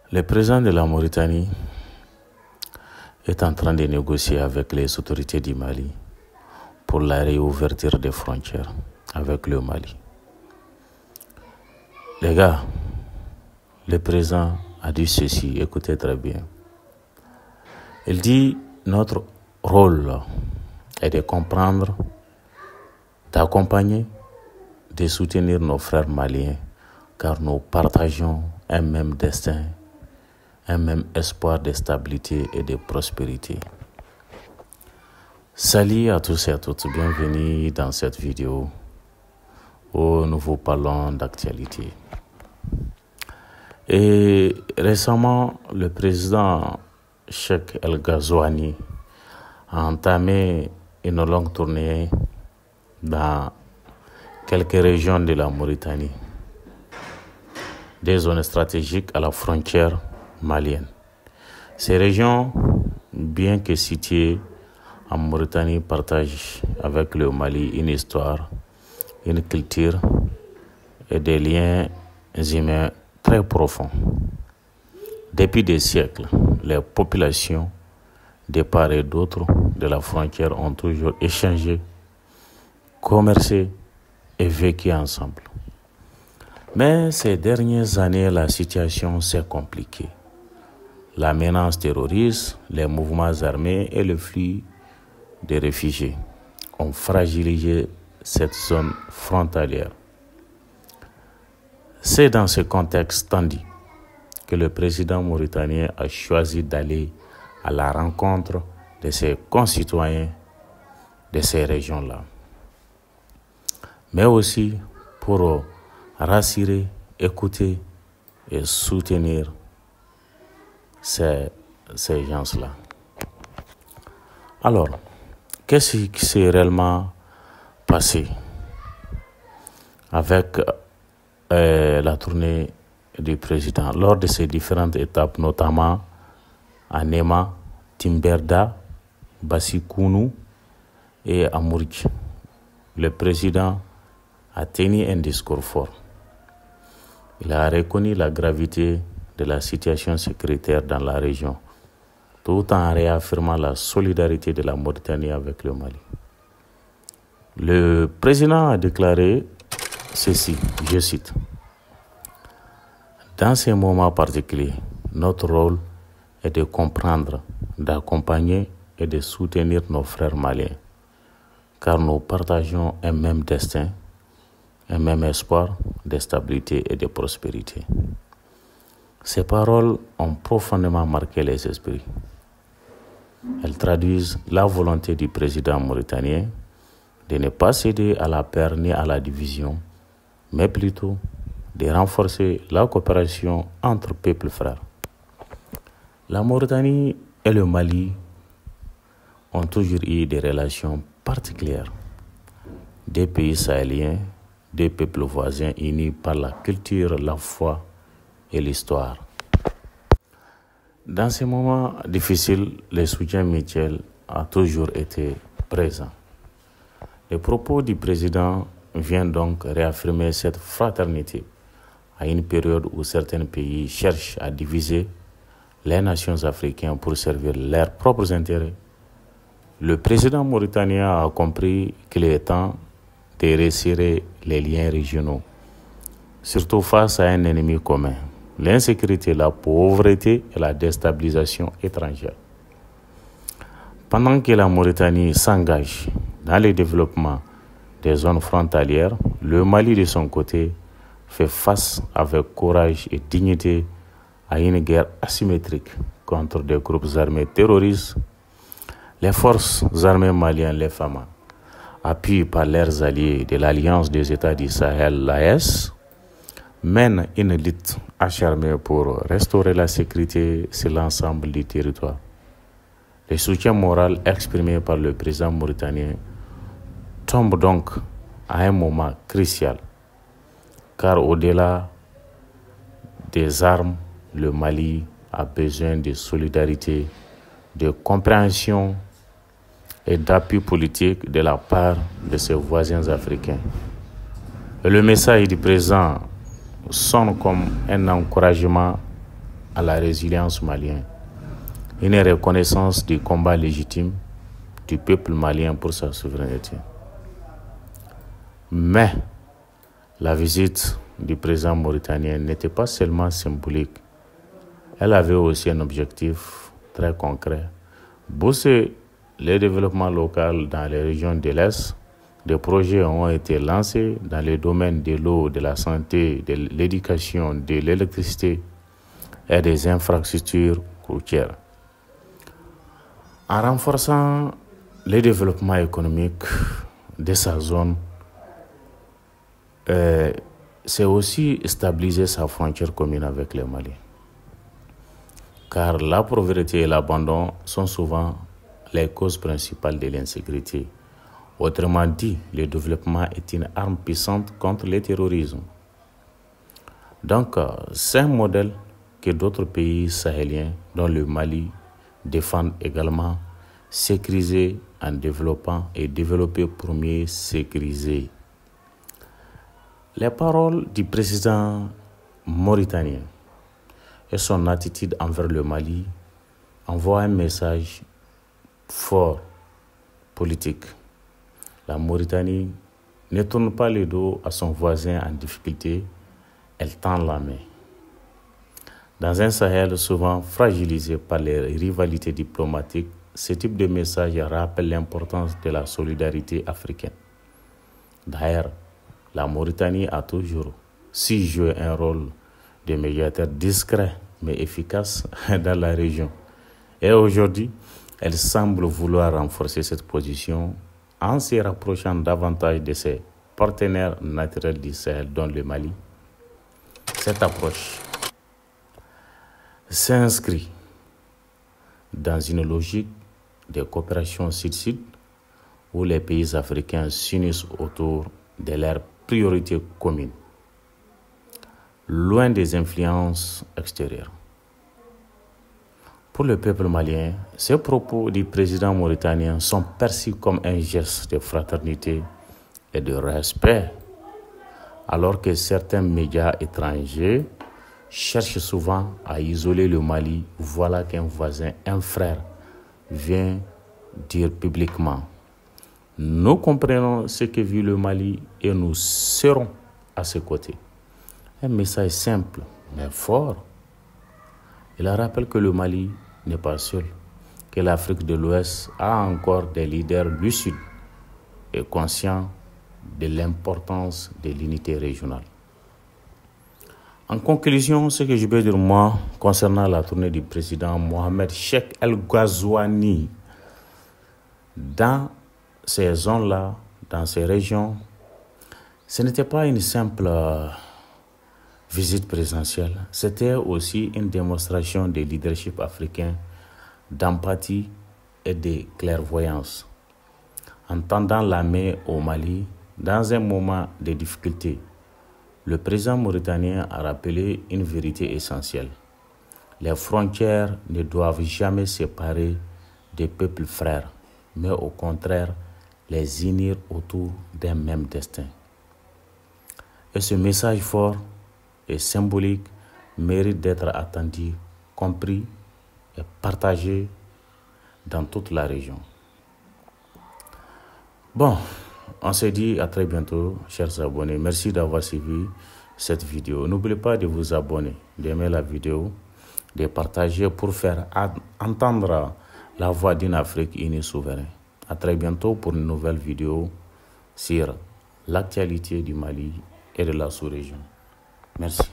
Le président de la Mauritanie est en train de négocier avec les autorités du Mali pour la réouverture des frontières avec le Mali. Les gars, le président a dit ceci, écoutez très bien. Il dit notre rôle est de comprendre, d'accompagner, de soutenir nos frères maliens car nous partageons un même destin, un même espoir de stabilité et de prospérité. Salut à tous et à toutes, bienvenue dans cette vidéo où nous vous parlons d'actualité. Et récemment, le président Cheikh El Ghazouani a entamé une longue tournée dans quelques régions de la Mauritanie, des zones stratégiques à la frontière malienne. Ces régions, bien que situées en Mauritanie, partagent avec le Mali une histoire, une culture et des liens humains très profonds. Depuis des siècles, les populations de part et d'autre de la frontière ont toujours échangé, commercé et vécu ensemble. Mais ces dernières années, la situation s'est compliquée. La menace terroriste, les mouvements armés et le flux des réfugiés ont fragilisé cette zone frontalière. C'est dans ce contexte tendu que le président mauritanien a choisi d'aller à la rencontre de ses concitoyens de ces régions-là, mais aussi pour rassurer, écouter et soutenir ces gens-là. Alors, qu'est-ce qui s'est réellement passé avec la tournée du président lors de ces différentes étapes, notamment à Nema, Timberda, Bassikounou et à Mourj? Le président a tenu un discours fort. Il a reconnu la gravité de la situation sécuritaire dans la région, tout en réaffirmant la solidarité de la Mauritanie avec le Mali. Le président a déclaré ceci, je cite: « Dans ces moments particuliers, notre rôle est de comprendre, d'accompagner et de soutenir nos frères maliens, car nous partageons un même destin, un même espoir de stabilité et de prospérité. » Ces paroles ont profondément marqué les esprits. Elles traduisent la volonté du président mauritanien de ne pas céder à la peur ni à la division, mais plutôt de renforcer la coopération entre peuples frères. La Mauritanie et le Mali ont toujours eu des relations particulières. Des pays sahéliens, des peuples voisins unis par la culture, la foi et l'histoire. Dans ces moments difficiles, le soutien mutuel a toujours été présent. Le propos du président vient donc réaffirmer cette fraternité à une période où certains pays cherchent à diviser les nations africaines pour servir leurs propres intérêts. Le président mauritanien a compris qu'il est temps de resserrer les liens régionaux, surtout face à un ennemi commun, l'insécurité, la pauvreté et la déstabilisation étrangère. Pendant que la Mauritanie s'engage dans le développement des zones frontalières, le Mali de son côté fait face avec courage et dignité à une guerre asymétrique contre des groupes armés terroristes. Les forces armées maliennes, les FAMA, appuyées par leurs alliés de l'Alliance des États du Sahel, l'AES, mènent une lutte acharnée pour restaurer la sécurité sur l'ensemble du territoire. Le soutien moral exprimé par le président mauritanien tombe donc à un moment crucial, car au-delà des armes, le Mali a besoin de solidarité, de compréhension et d'appui politique de la part de ses voisins africains. Et le message du président sonne comme un encouragement à la résilience malienne, une reconnaissance du combat légitime du peuple malien pour sa souveraineté. Mais la visite du président mauritanien n'était pas seulement symbolique, elle avait aussi un objectif très concret: booster le développement local dans les régions de l'Est. Des projets ont été lancés dans les domaines de l'eau, de la santé, de l'éducation, de l'électricité et des infrastructures routières. En renforçant le développement économique de sa zone, c'est aussi stabiliser sa frontière commune avec le Mali. Car la pauvreté et l'abandon sont souvent les causes principales de l'insécurité. Autrement dit, le développement est une arme puissante contre le terrorisme. Donc, c'est un modèle que d'autres pays sahéliens, dont le Mali, défendent également: sécuriser en développant et développer pour mieux sécuriser. Les paroles du président mauritanien et son attitude envers le Mali envoient un message fort politique. La Mauritanie ne tourne pas le dos à son voisin en difficulté, elle tend la main. Dans un Sahel souvent fragilisé par les rivalités diplomatiques, ce type de message rappelle l'importance de la solidarité africaine. D'ailleurs, la Mauritanie a toujours su jouer un rôle de médiateur discret mais efficace dans la région. Et aujourd'hui, elle semble vouloir renforcer cette position en se rapprochant davantage de ses partenaires naturels du Sahel, dont le Mali. Cette approche s'inscrit dans une logique de coopération sud-sud où les pays africains s'unissent autour de leurs priorités communes, loin des influences extérieures. Pour le peuple malien, ces propos du président mauritanien sont perçus comme un geste de fraternité et de respect, alors que certains médias étrangers cherchent souvent à isoler le Mali. Voilà qu'un voisin, un frère, vient dire publiquement: nous comprenons ce que vit le Mali et nous serons à ses côtés. Un message simple mais fort. Il rappelle que le Mali n'est pas seul, que l'Afrique de l'Ouest a encore des leaders lucides et conscients de l'importance de l'unité régionale. En conclusion, ce que je peux dire moi concernant la tournée du président Mohamed Cheikh El Ghazouani dans ces zones-là, dans ces régions, ce n'était pas une simple visite présidentielle, c'était aussi une démonstration de leadership africain, d'empathie et de clairvoyance. En tendant la main au Mali dans un moment de difficulté, le président mauritanien a rappelé une vérité essentielle: les frontières ne doivent jamais séparer des peuples frères, mais au contraire les unir autour d'un même destin. Et ce message fort et symbolique mérite d'être attendu, compris et partagé dans toute la région. Bon, on se dit à très bientôt, chers abonnés. Merci d'avoir suivi cette vidéo. N'oubliez pas de vous abonner, d'aimer la vidéo, de partager pour faire entendre la voix d'une Afrique unie souveraine. À très bientôt pour une nouvelle vidéo sur l'actualité du Mali et de la sous-région. Merci.